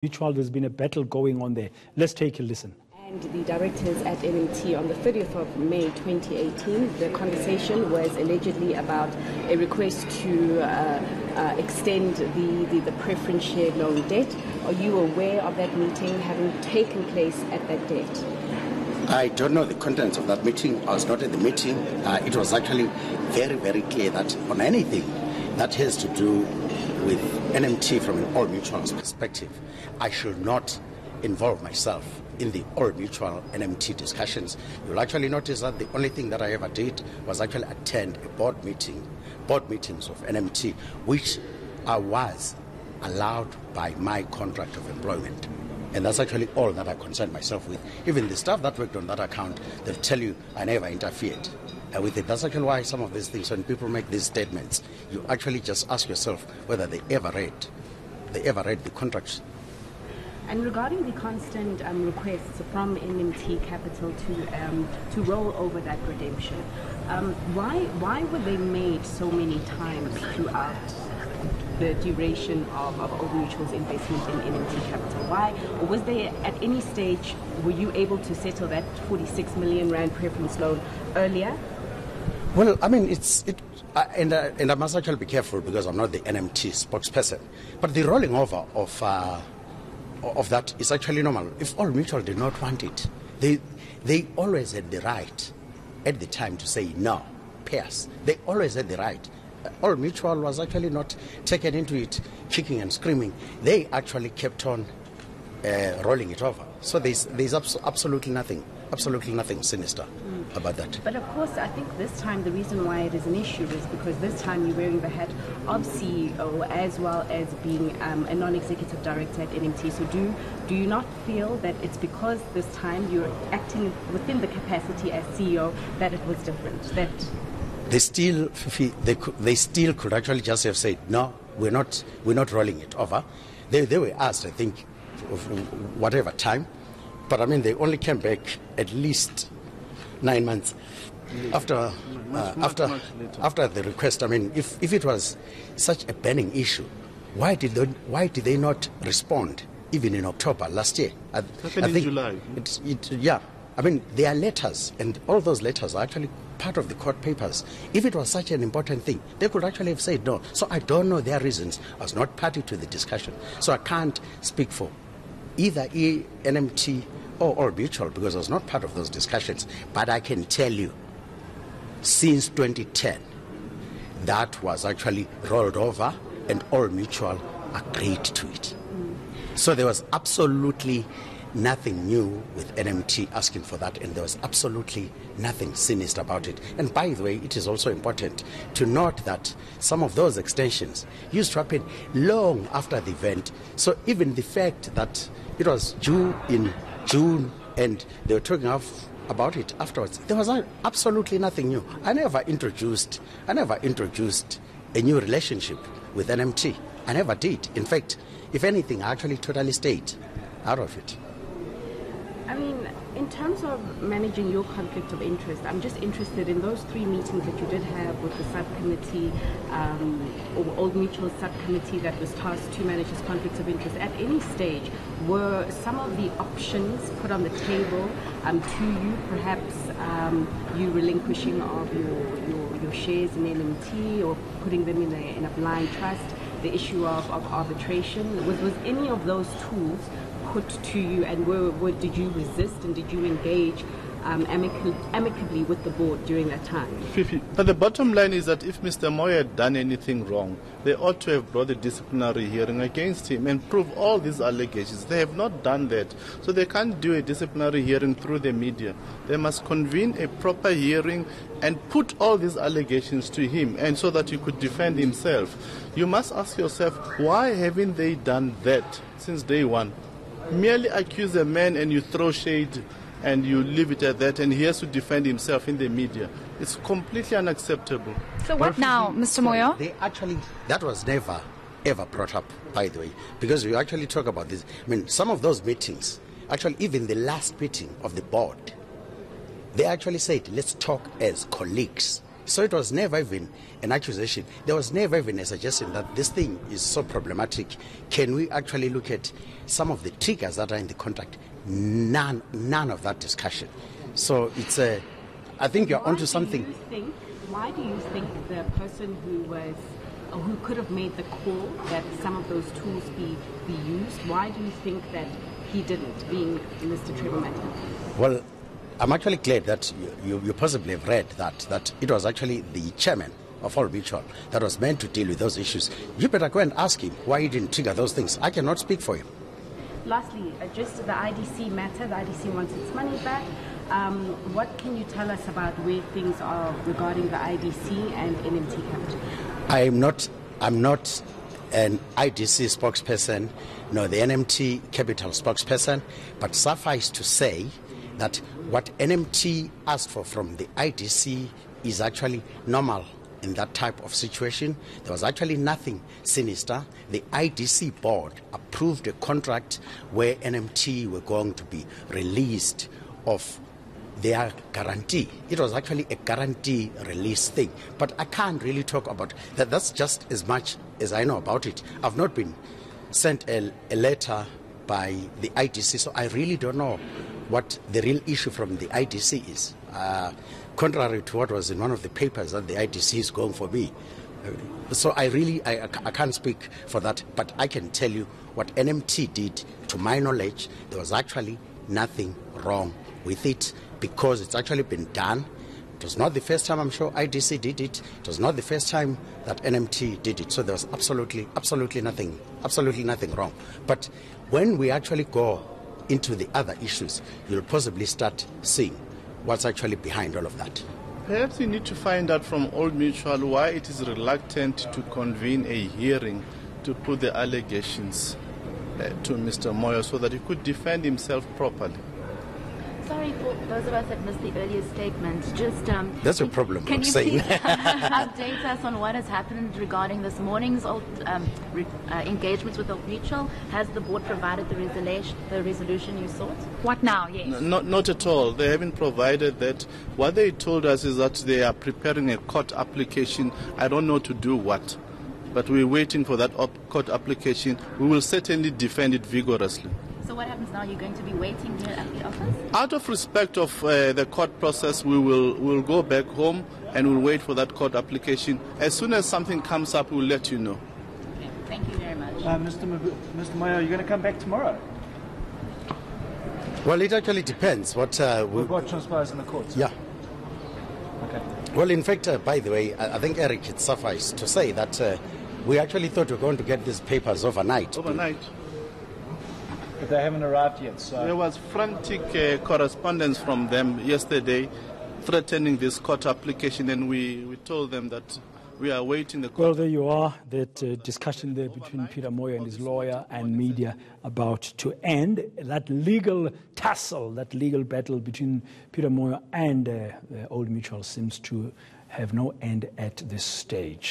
Mutual, there's been a battle going on there. Let's take a listen. And the directors at NMT on the 30th of May 2018, the conversation was allegedly about a request to extend the preference share loan debt. Are you aware of that meeting having taken place at that date? I don't know the contents of that meeting. I was not at the meeting. It was actually very, very clear that on anything that has to do with NMT from an Old Mutual's perspective, I should not involve myself in the Old Mutual NMT discussions. You'll actually notice that the only thing that I ever did was actually attend a board meetings of NMT, which I was allowed by my contract of employment. And that's actually all that I concerned myself with. Even the staff that worked on that account, they'll tell you I never interfered with it. That's actually why some of these things, when people make these statements, you actually just ask yourself whether they ever read the contracts. And regarding the constant requests from NMT Capital to roll over that redemption, why were they made so many times throughout the duration of Old Mutual's investment in NMT Capital? Why, or was there at any stage, were you able to settle that 46 million rand preference loan earlier? Well, I mean, and I must actually be careful because I'm not the NMT spokesperson, but the rolling over of that is actually normal. If Old Mutual did not want it, they always had the right at the time to say no, pay us. They always had the right. Old Mutual was actually not taken into it kicking and screaming. They actually kept on rolling it over. So there's absolutely nothing sinister about that. But of course, I think this time the reason why it is an issue is because this time you're wearing the hat of CEO as well as being a non-executive director at NMT. So do you not feel that it's because this time you're acting within the capacity as CEO that it was different? That they still could actually just have said no, we're not rolling it over. They were asked, I think, of whatever time, but I mean they only came back at least 9 months after the request. I mean, if it was such a burning issue, why did they not respond even in October last year? I think in July. Yeah. I mean, there are letters, and all those letters are actually part of the court papers. If it was such an important thing, they could actually have said no. So I don't know their reasons. I was not party to the discussion. So I can't speak for either NMT or Old Mutual because I was not part of those discussions. But I can tell you, since 2010, that was actually rolled over and Old Mutual agreed to it. So there was absolutely nothing new with NMT asking for that, and there was absolutely nothing sinister about it. And by the way, it is also important to note that some of those extensions used to happen long after the event. So even the fact that it was due in June and they were talking about it afterwards, there was absolutely nothing new. I never introduced a new relationship with NMT. I never did. In fact, if anything, I actually totally stayed out of it. I mean, in terms of managing your conflict of interest, I'm just interested in those 3 meetings that you did have with the subcommittee, or Old Mutual subcommittee that was tasked to manage this conflict of interest. At any stage, were some of the options put on the table to you, perhaps you relinquishing of your shares in NMT or putting them in a blind trust, the issue of arbitration? Was any of those tools put to you, and did you resist and did you engage amicably with the board during that time? But the bottom line is that if Mr. Moyo had done anything wrong, they ought to have brought a disciplinary hearing against him and prove all these allegations. They have not done that. So they can't do a disciplinary hearing through the media. They must convene a proper hearing and put all these allegations to him, and so that he could defend himself. You must ask yourself, why haven't they done that since day one? Merely accuse a man and you throw shade and you leave it at that, and he has to defend himself in the media. It's completely unacceptable. So what now, Mr. Moyo? That was never, ever brought up, by the way, because we actually talk about this. I mean, some of those meetings, actually even the last meeting of the board, they actually said, let's talk as colleagues. So it was never even an accusation. There was never even a suggestion that this thing is so problematic. Can we actually look at some of the triggers that are in the contract? None of that discussion. So it's I think you're onto something. Why do you think the person who could have made the call that some of those tools be used, why do you think that he didn't, being Mr. Trevor Matter? Well, I'm actually glad that you possibly have read that it was actually the chairman of Old Mutual that was meant to deal with those issues. You better go and ask him why he didn't trigger those things. I cannot speak for him. Lastly, just the IDC matter. The IDC wants its money back. What can you tell us about where things are regarding the IDC and NMT Capital? I'm not an IDC spokesperson, nor the NMT Capital spokesperson, but suffice to say that what NMT asked for from the IDC is actually normal in that type of situation. There was actually nothing sinister. The IDC board approved a contract where NMT were going to be released of their guarantee. It was actually a guarantee release thing. But I can't really talk about that. That's just as much as I know about it. I've not been sent a letter by the IDC, so I really don't know what the real issue from the IDC is. Contrary to what was in one of the papers that the IDC is going for me. So I can't speak for that, but I can tell you what NMT did. To my knowledge, there was actually nothing wrong with it, because it's actually been done. It was not the first time, I'm sure, IDC did it. It was not the first time that NMT did it. So there was absolutely nothing wrong. But when we actually go into the other issues, you'll possibly start seeing what's actually behind all of that. Perhaps you need to find out from Old Mutual why it is reluctant to convene a hearing to put the allegations to Mr. Moyo so that he could defend himself properly. Sorry for those of us that missed the earlier statement. Just that's a problem. Can you please update us on what has happened regarding this morning's engagements with Old Mutual? Has the board provided the resolution you sought? What now? Yes. Not at all. They haven't provided that. What they told us is that they are preparing a court application. I don't know to do what, but we're waiting for that court application. We will certainly defend it vigorously. So what happens now? You're going to be waiting here at the office? Out of respect of the court process, we'll go back home and we'll wait for that court application. As soon as something comes up, we'll let you know. Okay. Thank you very much. Mr. Moyo, are you going to come back tomorrow? Well, it actually depends. What transpires in the courts? Yeah. Okay. Well, in fact, by the way, I think, Eric, it suffices to say that we actually thought we were going to get these papers overnight. But they haven't arrived yet, so... There was frantic correspondence from them yesterday threatening this court application, and we told them that we are waiting the court. Well, there you are, that discussion there between Peter Moyo and his lawyer and media about to end. That legal tussle, that legal battle between Peter Moyo and Old Mutual seems to have no end at this stage.